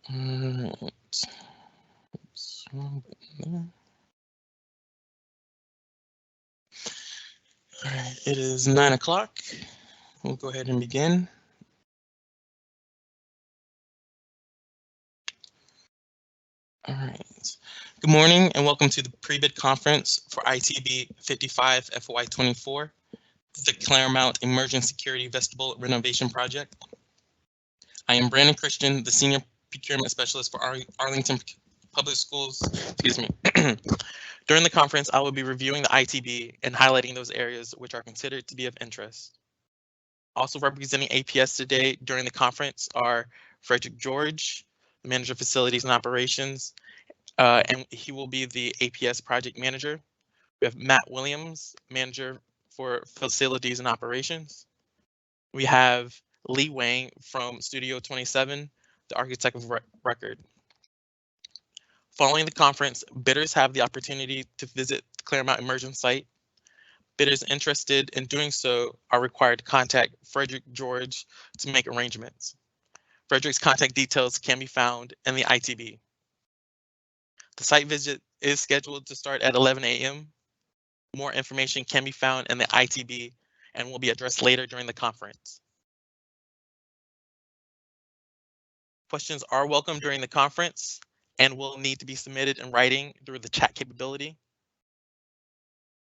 All right, it is 9 o'clock. We'll go ahead and begin. All right. Good morning and welcome to the Pre Bid Conference for ITB 55 FY24, the Claremont Emerging Security Vestibule Renovation Project. I am Brandon Christian, the Senior Procurement Specialist for Arlington Public Schools. Excuse me. During the conference, I will be reviewing the ITB and highlighting those areas which are considered to be of interest. Also representing APS today during the conference are Frederick George, the Manager of Facilities and Operations, and he will be the APS Project Manager. We have Matt Williams, Manager for Facilities and Operations. We have Lee Wang from Studio 27, the Architect of Record. Following the conference, bidders have the opportunity to visit the Claremont Immersion site. Bidders interested in doing so are required to contact Frederick George to make arrangements. Frederick's contact details can be found in the ITB. The site visit is scheduled to start at 11 a.m. More information can be found in the ITB and will be addressed later during the conference. Questions are welcome during the conference and will need to be submitted in writing through the chat capability.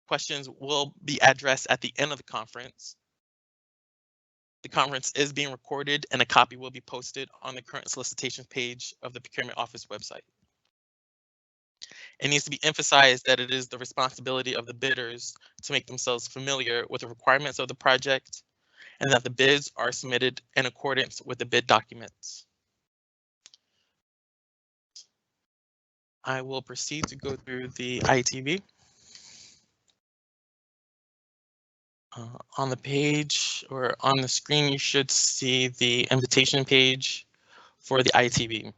Questions will be addressed at the end of the conference. The conference is being recorded and a copy will be posted on the current solicitations page of the Procurement Office website. It needs to be emphasized that it is the responsibility of the bidders to make themselves familiar with the requirements of the project and that the bids are submitted in accordance with the bid documents. I will proceed to go through the ITB. On the page or on the screen, you should see the invitation page for the ITB.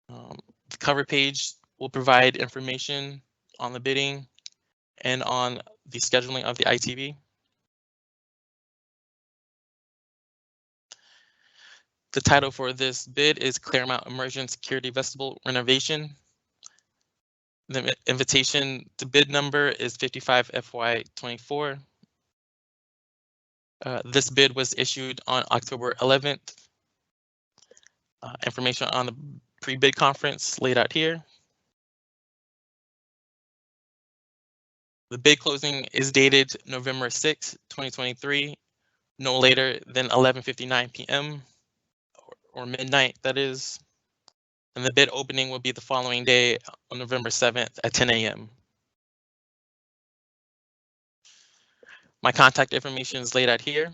The cover page will provide information on the bidding and on the scheduling of the ITB. The title for this bid is Claremont Immersion Security Vestibule Renovation. The invitation to bid number is 55 FY24. This bid was issued on October 11th. Information on the pre-bid conference laid out here. The bid closing is dated November 6, 2023, no later than 11:59 p.m. or midnight, that is. And the bid opening will be the following day on November 7th at 10 a.m. My contact information is laid out here.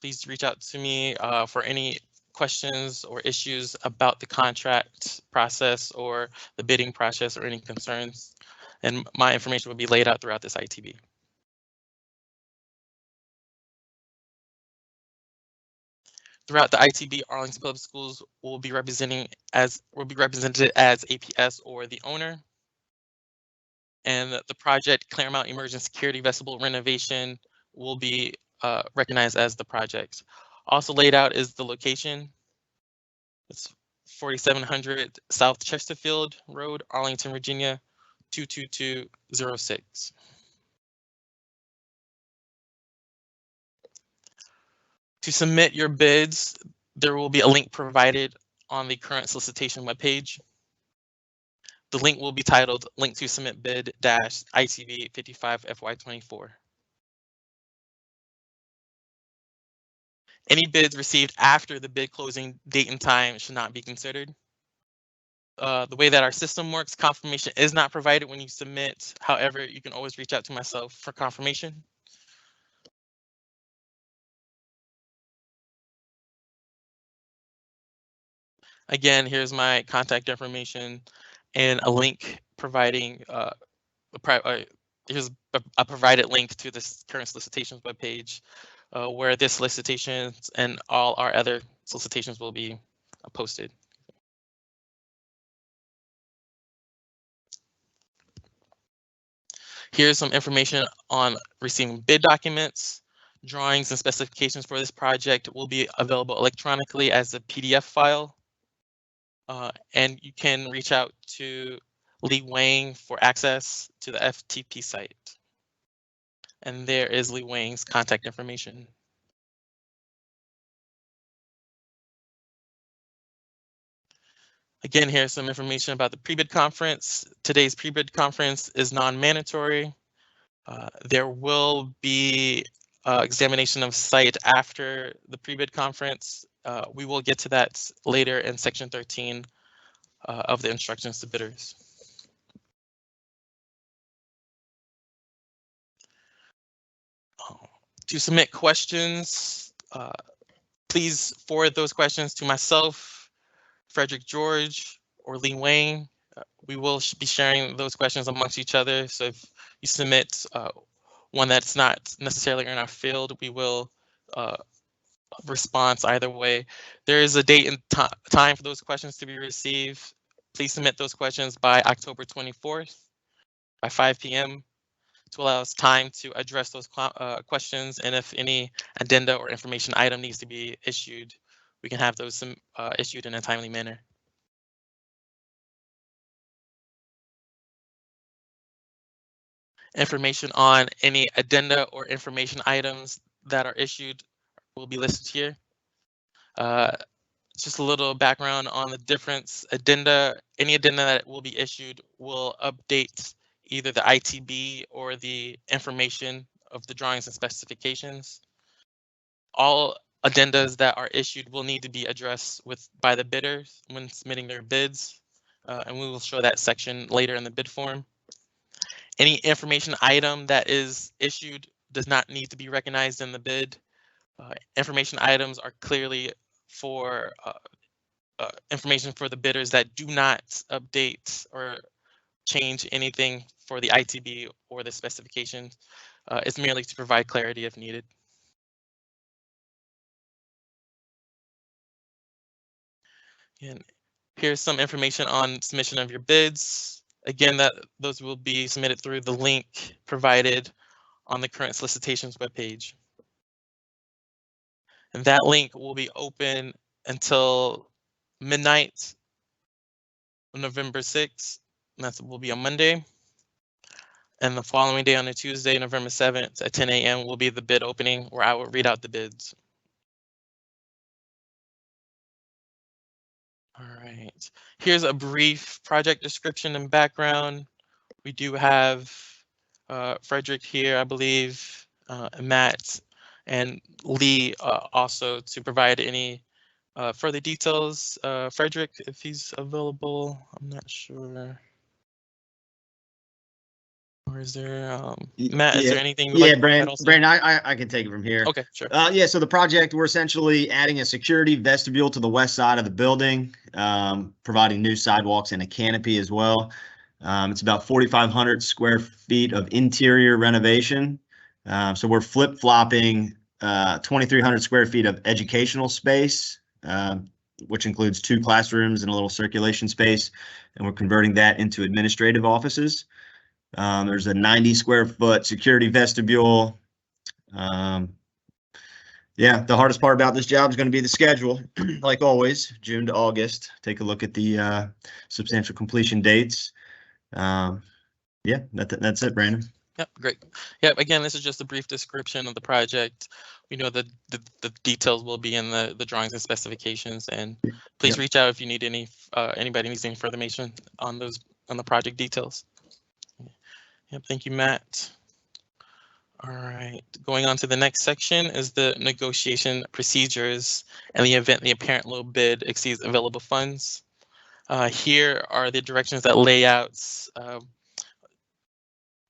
Please reach out to me for any questions or issues about the contract process or the bidding process or any concerns. And my information will be laid out throughout this ITB. Throughout the ITB, Arlington Public Schools will be represented as APS or the owner. And the project Claremont Emerging Security Vestibule Renovation will be recognized as the project. Also laid out is the location. It's 4700 South Chesterfield Road, Arlington, Virginia, 22206. To submit your bids, there will be a link provided on the current solicitation webpage. The link will be titled Link to Submit Bid ITB 55 FY24. Any bids received after the bid closing date and time should not be considered. The way that our system works, confirmation is not provided when you submit. However, you can always reach out to myself for confirmation. Again, here's my contact information and a link providing here's a provided link to this current solicitations webpage where this solicitations and all our other solicitations will be posted. Here's some information on receiving bid documents. Drawings and specifications for this project will be available electronically as a PDF file. And you can reach out to Lee Wang for access to the FTP site. And there is Lee Wang's contact information. Again, here's some information about the pre-bid conference. Today's pre-bid conference is non-mandatory. There will be examination of site after the pre-bid conference. We will get to that later in section 13 of the instructions to bidders. To submit questions, please forward those questions to myself, Frederick George, or Lee Wayne. We will be sharing those questions amongst each other. So if you submit one that's not necessarily in our field, we will response either way. There is a date and time for those questions to be received. Please submit those questions by October 24th by 5 p.m. to allow us time to address those questions, and if any addenda or information item needs to be issued, we can have those issued in a timely manner. Information on any addenda or information items that are issued will be listed here. Just a little background on the difference. Addenda, any addenda that will be issued will update either the ITB or the information of the drawings and specifications. All addendas that are issued will need to be addressed by the bidders when submitting their bids, and we will show that section later in the bid form. Any information item that is issued does not need to be recognized in the bid. Information items are clearly for information for the bidders that do not update or change anything for the ITB or the specifications. It's merely to provide clarity if needed. And here's some information on submission of your bids. Again, those will be submitted through the link provided on the current solicitations webpage. And that link will be open until midnight on November 6th. And that will be on Monday. And the following day on a Tuesday, November 7th at 10 a.m. will be the bid opening where I will read out the bids. All right, here's a brief project description and background. We do have Frederick here, I believe, Matt, and Lee also to provide any further details. Frederick, if he's available, I'm not sure. Or is there, Matt, is there anything you'd like to add also? Brandon, I can take it from here. Okay, sure. Yeah, so the project, we're essentially adding a security vestibule to the west side of the building, providing new sidewalks and a canopy as well. It's about 4,500 square feet of interior renovation. So we're flip-flopping 2,300 square feet of educational space, which includes 2 classrooms and a little circulation space, and we're converting that into administrative offices. There's a 90 square foot security vestibule. Yeah, the hardest part about this job is going to be the schedule, like always, June to August. Take a look at the substantial completion dates. Yeah, that's it, Brandon. Yep, great. Yep, again, this is just a brief description of the project. We know that the details will be in the drawings and specifications, and please reach out if you need anybody needs any information on the project details. Yep, thank you, Matt. All right, going on to the next section is the negotiation procedures and the event the apparent low bid exceeds available funds. Here are the directions that lay out.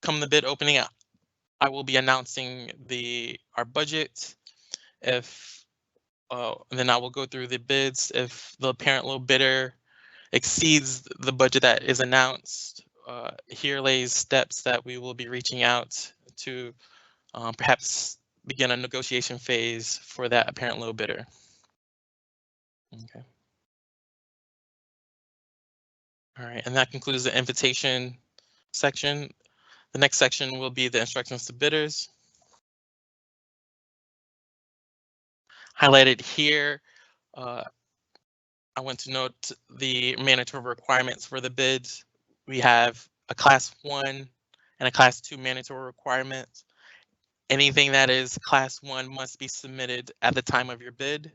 Come the bid opening, I will be announcing our budget. Then I will go through the bids. If the apparent low bidder exceeds the budget that is announced, here lays steps that we will be reaching out to perhaps begin a negotiation phase for that apparent low bidder. Okay. All right, and that concludes the invitation section. The next section will be the instructions to bidders. Highlighted here, I want to note the mandatory requirements for the bids. We have a Class 1 and a Class 2 mandatory requirements. Anything that is Class 1 must be submitted at the time of your bid.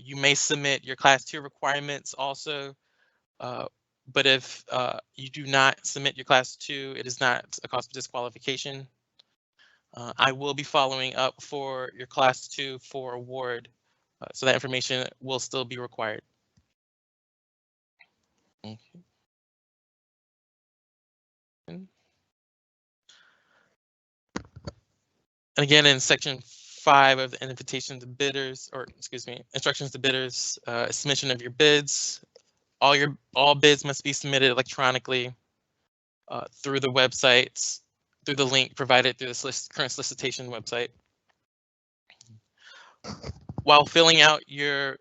You may submit your Class 2 requirements also, but if you do not submit your Class 2, it is not a cause for disqualification. I will be following up for your Class 2 for award, so that information will still be required. Okay. And again, in section 5 of the invitation to bidders, or excuse me, instructions to bidders, submission of your bids. All bids must be submitted electronically through the websites, through the link provided through the current solicitation website. While filling out your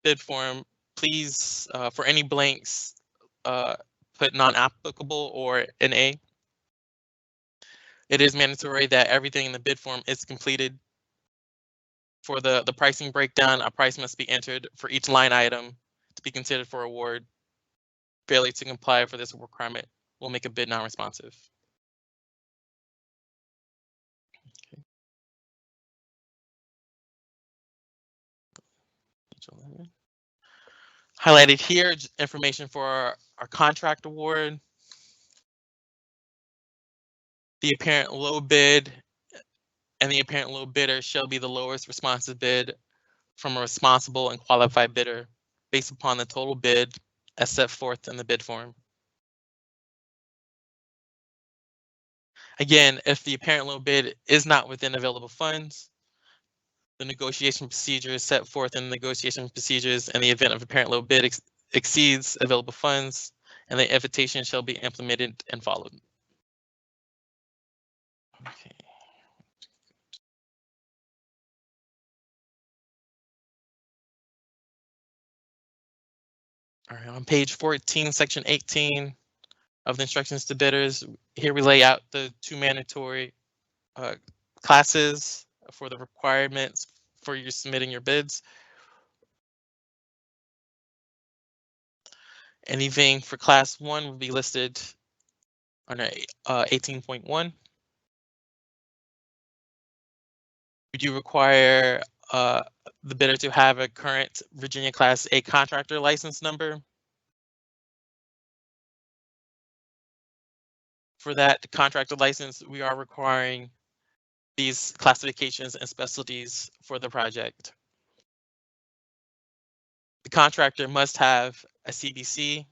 bid form, please, for any blanks, put non-applicable or NA. It is mandatory that everything in the bid form is completed. For the pricing breakdown, a price must be entered for each line item to be considered for award. Failure to comply for this requirement will make a bid non-responsive. Okay. Highlighted here, information for our contract award. The apparent low bid and the apparent low bidder shall be the lowest responsive bid from a responsible and qualified bidder based upon the total bid as set forth in the bid form. Again, if the apparent low bid is not within available funds, the negotiation procedures set forth in the negotiation procedures in the event of apparent low bid exceeds available funds, and the invitation shall be implemented and followed. Okay. All right, on page 14, section 18 of the instructions to bidders, here we lay out the 2 mandatory classes for the requirements for you submitting your bids. Anything for class 1 will be listed under 18.1. We do require the bidder to have a current Virginia Class A contractor license number. For that contractor license, we are requiring these classifications and specialties for the project. The contractor must have a CBC,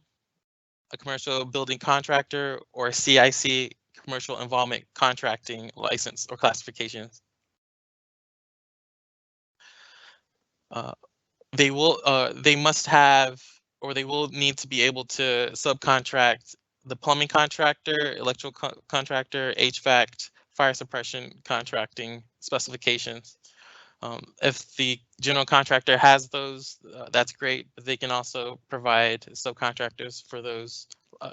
a commercial building contractor, or a CIC, commercial involvement contracting license or classifications. They must have, or they will need to be able to subcontract the plumbing contractor, electrical contractor, HVAC, fire suppression contracting specifications. If the general contractor has those, that's great, but they can also provide subcontractors for those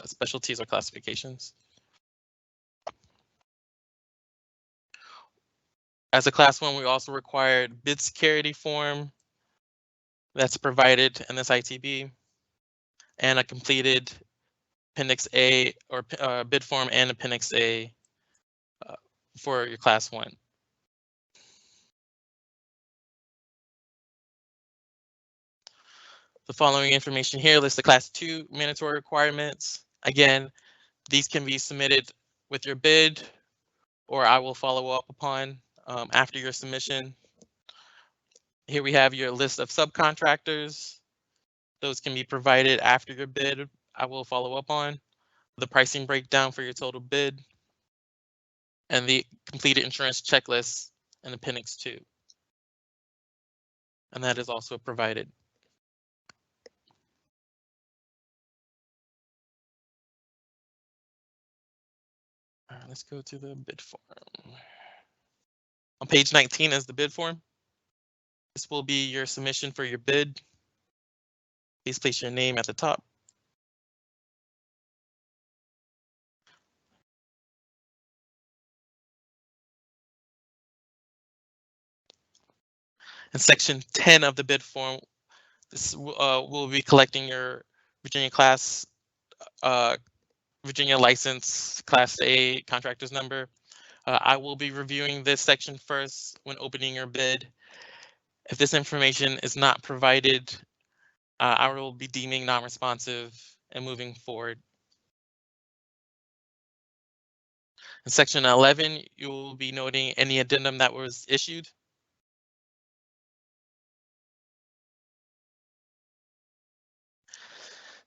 specialties or classifications. As a class 1, we also required bid security form that's provided in this ITB, and a completed Appendix A or bid form and Appendix A for your class 1. The following information here lists the class 2 mandatory requirements. Again, these can be submitted with your bid, or I will follow up upon after your submission. Here we have your list of subcontractors. Those can be provided after your bid. I will follow up on the pricing breakdown for your total bid, and the completed insurance checklist in Appendix 2. And that is also provided. All right, let's go to the bid form. On page 19 is the bid form. This will be your submission for your bid. Please place your name at the top. In section 10 of the bid form, this will be collecting your Virginia class, Virginia license, Class A contractor's number. I will be reviewing this section first when opening your bid. If this information is not provided, I will be deeming non-responsive and moving forward. In section 11, you will be noting any addendum that was issued.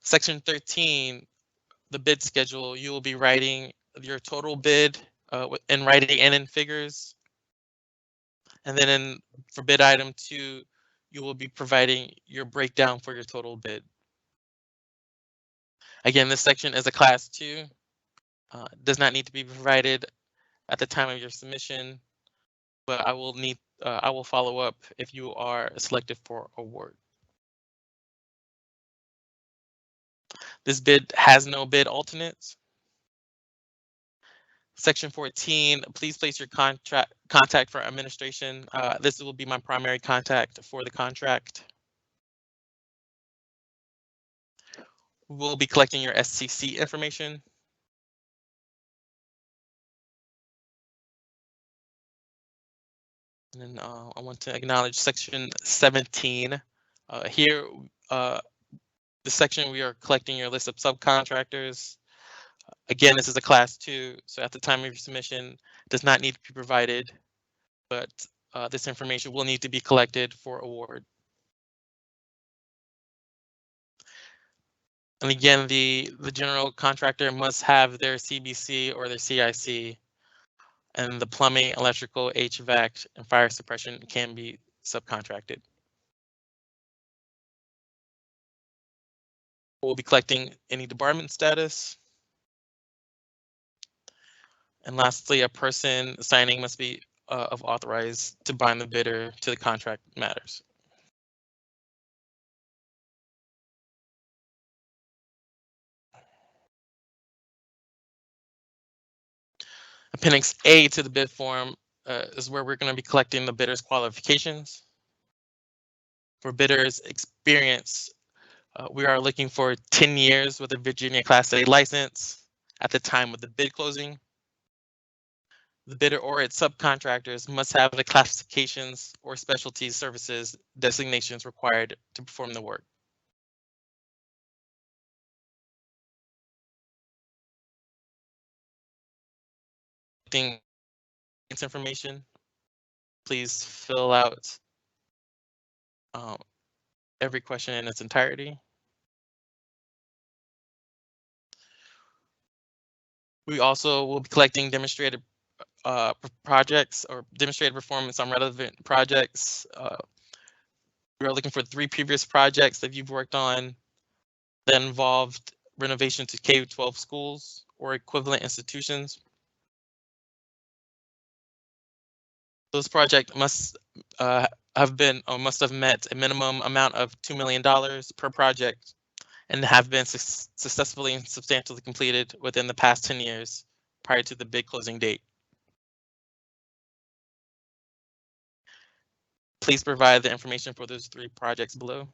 Section 13, the bid schedule, you will be writing your total bid in writing and in figures. And then for bid item 2, you will be providing your breakdown for your total bid. Again, this section is a class 2, does not need to be provided at the time of your submission, but I will follow up if you are selected for award. This bid has no bid alternates. Section 14, please place your contact for administration. This will be my primary contact for the contract. We'll be collecting your SCC information. And then I want to acknowledge section 17. Here, the section we are collecting your list of subcontractors. Again, this is a class 2, so at the time of your submission, does not need to be provided, but this information will need to be collected for award. And again, the general contractor must have their CBC or their CIC, and the plumbing, electrical, HVAC, and fire suppression can be subcontracted. We'll be collecting any debarment status. And lastly, a person signing must be of authorized to bind the bidder to the contract matters. Appendix A to the bid form is where we're going to be collecting the bidder's qualifications. For bidder's experience, we are looking for 10 years with a Virginia Class A license at the time of the bid closing. The bidder or its subcontractors must have the classifications or specialty services designations required to perform the work. Information, please fill out every question in its entirety. We also will be collecting demonstrated projects or demonstrated performance on relevant projects. We are looking for 3 previous projects that you've worked on that involved renovation to K-12 schools or equivalent institutions. Those projects must must have met a minimum amount of $2 million per project and have been successfully and substantially completed within the past 10 years prior to the bid closing date. Please provide the information for those 3 projects below.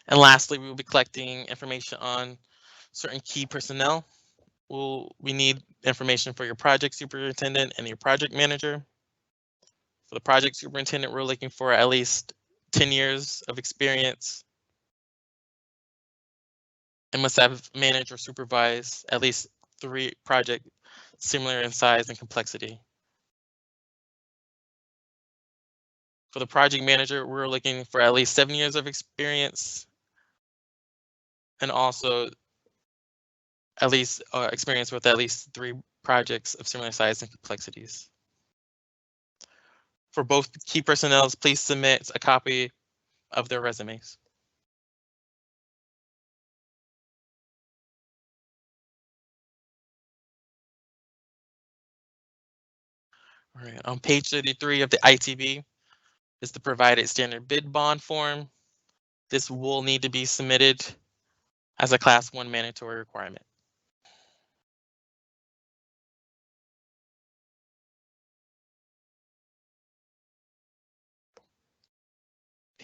And lastly, we will be collecting information on certain key personnel. We need information for your project superintendent and your project manager. For the project superintendent, we're looking for at least 10 years of experience and must have managed or supervised at least 3 projects similar in size and complexity. For the project manager, we're looking for at least 7 years of experience and also at least experience with at least 3 projects of similar size and complexities. For both key personnel, please submit a copy of their resumes. All right, on page 33 of the ITB is the provided standard bid bond form. This will need to be submitted as a Class 1 mandatory requirement.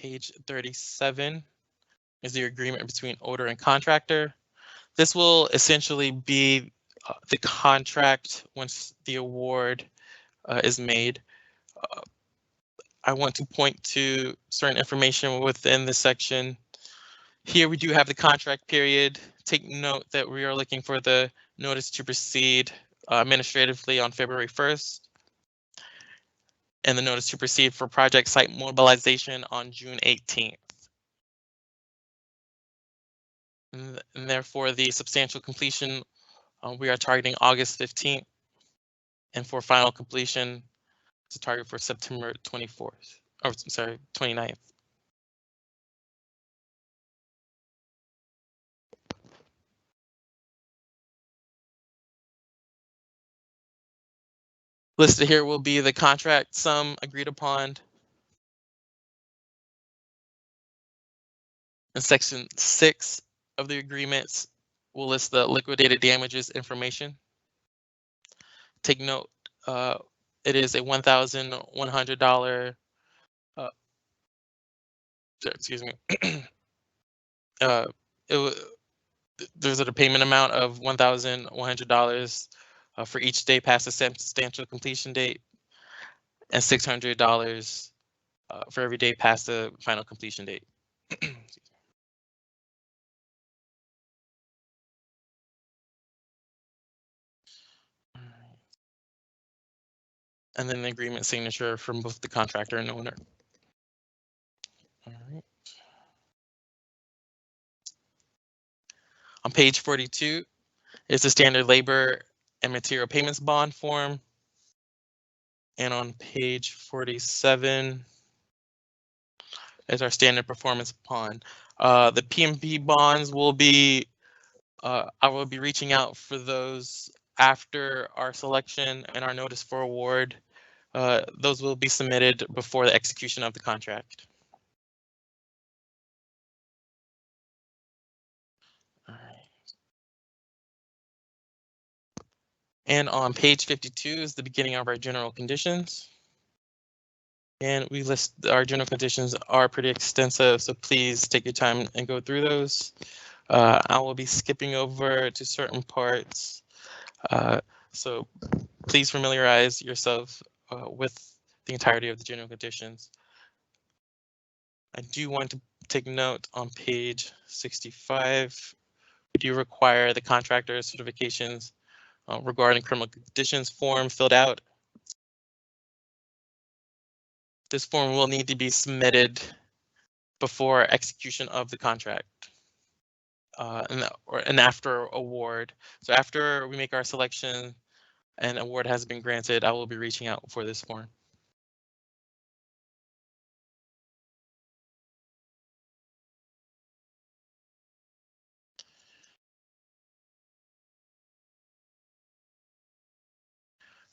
page 37 is the agreement between owner and contractor. This will essentially be the contract once the award is made. I want to point to certain information within this section. Here we do have the contract period. Take note that we are looking for the notice to proceed administratively on February 1st. And the notice to proceed for project site mobilization on June 18th. And therefore, the substantial completion, we are targeting August 15th. And for final completion, it's a target for September 24th, or sorry, 29th. Listed here will be the contract sum agreed upon. In section 6 of the agreements, we'll list the liquidated damages information. Take note, it is a $1,100, excuse me, there's a payment amount of $1,100 for each day past the substantial completion date, and $600 for every day past the final completion date. And then the agreement signature from both the contractor and owner. All right. On page 42 is the standard labor and material payments bond form. And on page 47 is our standard performance bond. The PMP bonds will be, I will be reaching out for those after our selection and our notice for award. Those will be submitted before the execution of the contract. All right. And on page 52 is the beginning of our general conditions. And we list our general conditions are pretty extensive, so please take your time and go through those. I will be skipping over to certain parts. So please familiarize yourself with the entirety of the general conditions. I do want to take note on page 65. We do require the contractor certifications regarding criminal conditions form filled out. This form will need to be submitted before execution of the contract and after award. So after we make our selection and award has been granted, I will be reaching out for this form.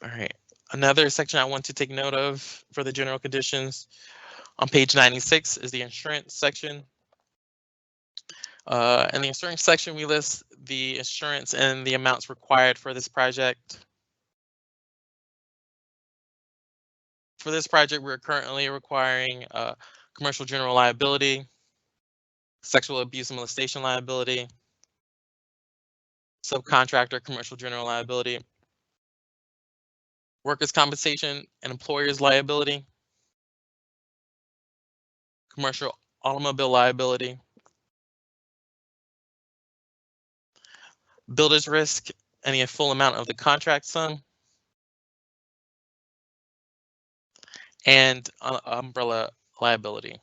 All right, another section I want to take note of for the general conditions on page 96 is the insurance section. In the insurance section, we list the insurance and the amounts required for this project. For this project, we're currently requiring commercial general liability, sexual abuse and molestation liability, subcontractor commercial general liability, workers' compensation and employers' liability, commercial automobile liability, builder's risk, and the full amount of the contract sum, and umbrella liability.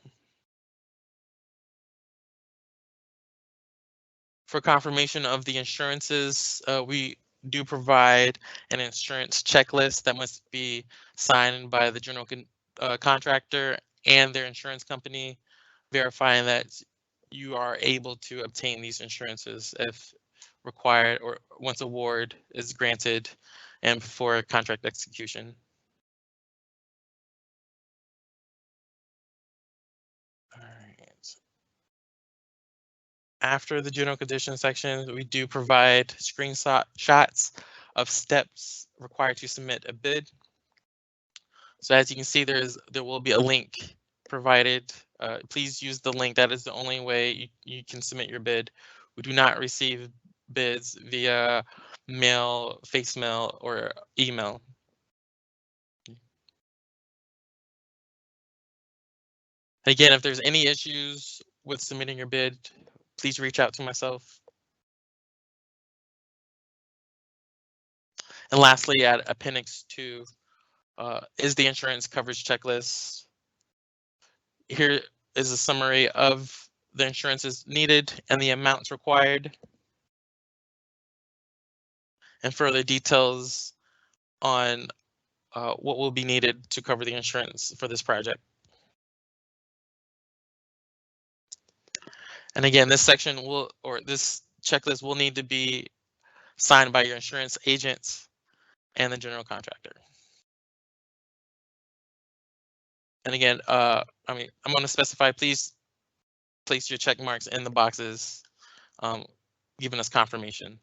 For confirmation of the insurances, we do provide an insurance checklist that must be signed by the general contractor and their insurance company, verifying that you are able to obtain these insurances if required or once award is granted and before contract execution. All right. After the general condition section, we do provide screenshots of steps required to submit a bid. So as you can see, there will be a link provided please use the link. That is the only way you can submit your bid. We do not receive bids via mail, face mail, or email. Again, if there's any issues with submitting your bid, please reach out to myself. And lastly, at Appendix 2 is the insurance coverage checklist. Here is a summary of the insurances needed and the amounts required, and further details on what will be needed to cover the insurance for this project. And again, this section will, or this checklist will need to be signed by your insurance agent and the general contractor. And again, I'm going to specify, please place your check marks in the boxes, giving us confirmation.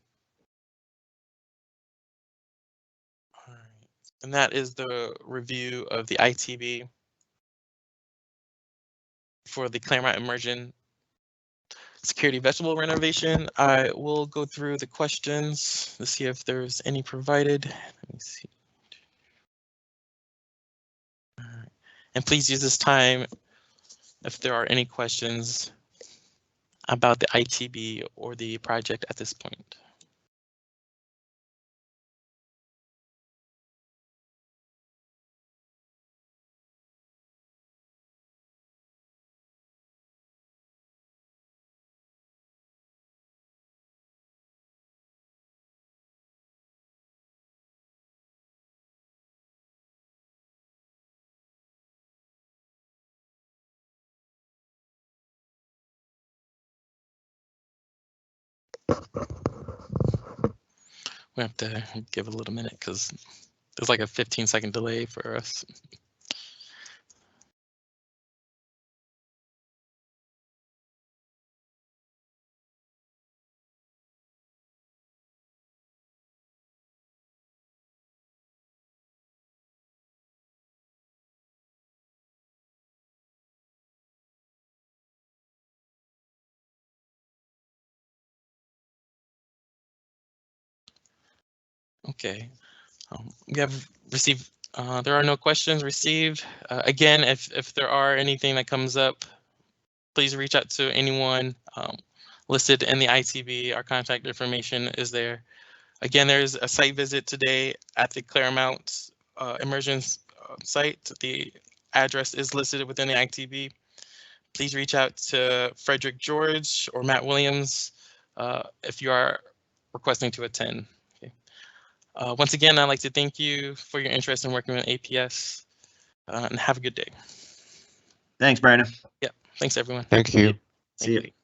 All right. And that is the review of the ITB for the Claremont Immersion Security Vegetable renovation. I will go through the questions to see if there's any provided. Let me see. All right. And please use this time if there are any questions about the ITB or the project at this point. We have to give it a little minute because there's like a 15-second delay for us. Okay, we have received, there are no questions received. Again, if there are anything that comes up, please reach out to anyone listed in the ITB. Our contact information is there. Again, there's a site visit today at the Claremont Immersion site. The address is listed within the ITB. Please reach out to Frederick George or Matt Williams if you are requesting to attend. Okay. Once again, I'd like to thank you for your interest in working with APS and have a good day. Thanks, Brandon. Yeah, thanks everyone. Thank you. See you.